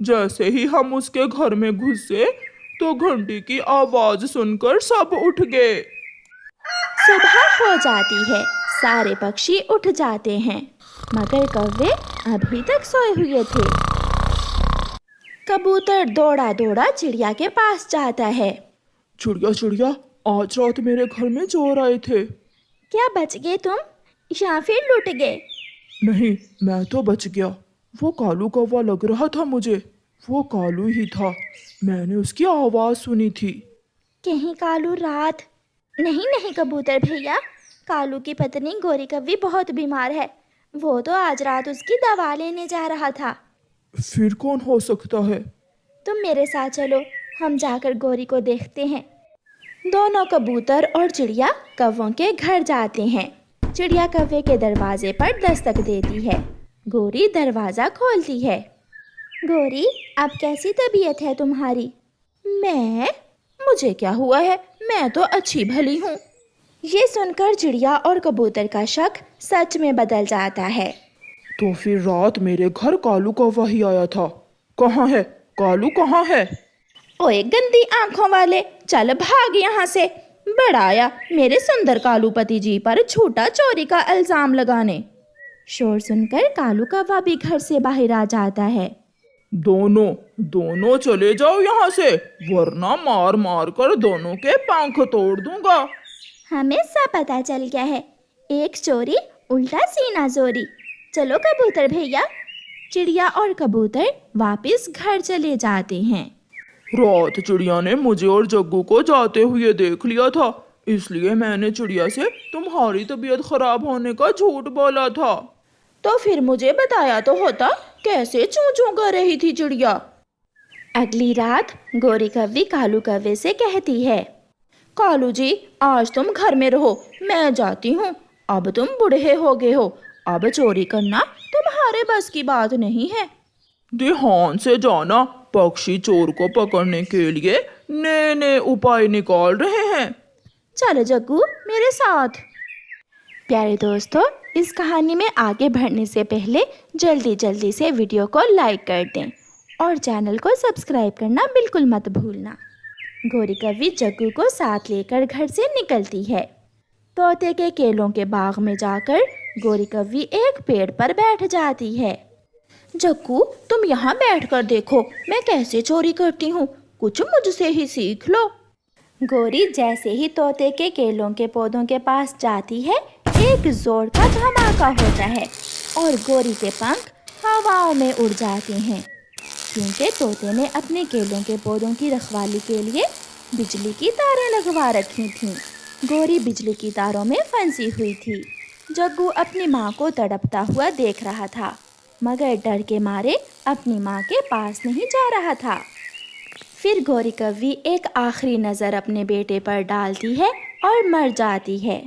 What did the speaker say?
जैसे ही हम उसके घर में घुसे तो घंटी की आवाज सुनकर सब उठ गए। सुबह हो जाती है, सारे पक्षी उठ जाते हैं, मगर कौवे अभी तक सोए हुए थे। कबूतर दौड़ा दौड़ा चिड़िया के पास जाता है। चिड़िया चिड़िया, आज रात मेरे घर में चोर आए थे। क्या बच गए तुम या फिर लुट गए? नहीं, मैं तो बच गया। वो कालू कौवा लग रहा था मुझे। वो कालू ही था, मैंने उसकी आवाज सुनी थी। कहीं कालू रात? नहीं नहीं कबूतर भैया, कालू की पत्नी गोरी कव्वी बहुत बीमार है। वो तो आज रात उसकी दवा लेने जा रहा था। फिर कौन हो सकता है? तुम मेरे साथ चलो, हम जाकर गोरी को देखते हैं। दोनों कबूतर और चिड़िया कौवों के घर जाते हैं। चिड़िया कौवे के दरवाजे पर दस्तक देती है। गोरी दरवाज़ा खोलती है। गोरी, अब कैसी तबीयत है तुम्हारी? मुझे क्या हुआ है, मैं तो अच्छी भली हूँ। ये सुनकर चिड़िया और कबूतर का शक सच में बदल जाता है। तो फिर रात मेरे घर कालू कौवा ही आया था। कहाँ है कालू, कहाँ है? ओए गंदी आंखों वाले, चल भाग यहाँ से। बड़ा आया मेरे सुंदर कालूपति जी पर झूठा चोरी का इल्जाम लगाने। शोर सुनकर कालू कौवा भी घर से बाहर आ जाता है। दोनों चले जाओ यहाँ से, वरना मार मार कर दोनों के पंख तोड़ दूंगा। हमें सब पता चल गया है, एक चोरी उल्टा सीना जोरी। चलो कबूतर भैया। चिड़िया और कबूतर वापस घर चले जाते हैं। रात चिड़िया ने मुझे और जग्गू को जाते हुए देख लिया था, इसलिए मैंने चिड़िया से तुम्हारी तबीयत खराब होने का झूठ बोला था। तो फिर मुझे बताया तो होता, कैसे चूं चूं कर रही थी चिड़िया। अगली रात गोरी कव्वी कालू कौवे से कहती है, कालू जी आज तुम घर में रहो, मैं जाती हूँ। अब तुम बूढ़े हो गए हो, अब चोरी करना तुम्हारे बस की बात नहीं है। ध्यान से जाना, पक्षी चोर को पकड़ने के लिए नए नए उपाय निकाल रहे हैं। चलो जग्गू मेरे साथ। प्यारे दोस्तों, इस कहानी में आगे बढ़ने से पहले जल्दी से वीडियो को लाइक कर दें और चैनल को सब्सक्राइब करना बिल्कुल मत भूलना। गोरी कव्वी जग्गू को साथ लेकर घर से निकलती है। तोते के केलों के बाग में जाकर गोरी कव्वी एक पेड़ पर बैठ जाती है। जग्गू तुम यहाँ बैठकर देखो मैं कैसे चोरी करती हूँ, कुछ मुझसे ही सीख लो। गोरी जैसे ही तोते के केलों के पौधों के पास जाती है, एक जोर का धमाका होता है और गोरी के पंख हवाओं में उड़ जाते हैं, क्योंकि तोते ने अपने केलों के पौधों की रखवाली के लिए बिजली की तारें लगवा रखी थीं। गोरी बिजली की तारों में फंसी हुई थी। जग्गू अपनी माँ को तड़पता हुआ देख रहा था, मगर डर के मारे अपनी माँ के पास नहीं जा रहा था। फिर गोरी कव्वी एक आखिरी नज़र अपने बेटे पर डालती है और मर जाती है।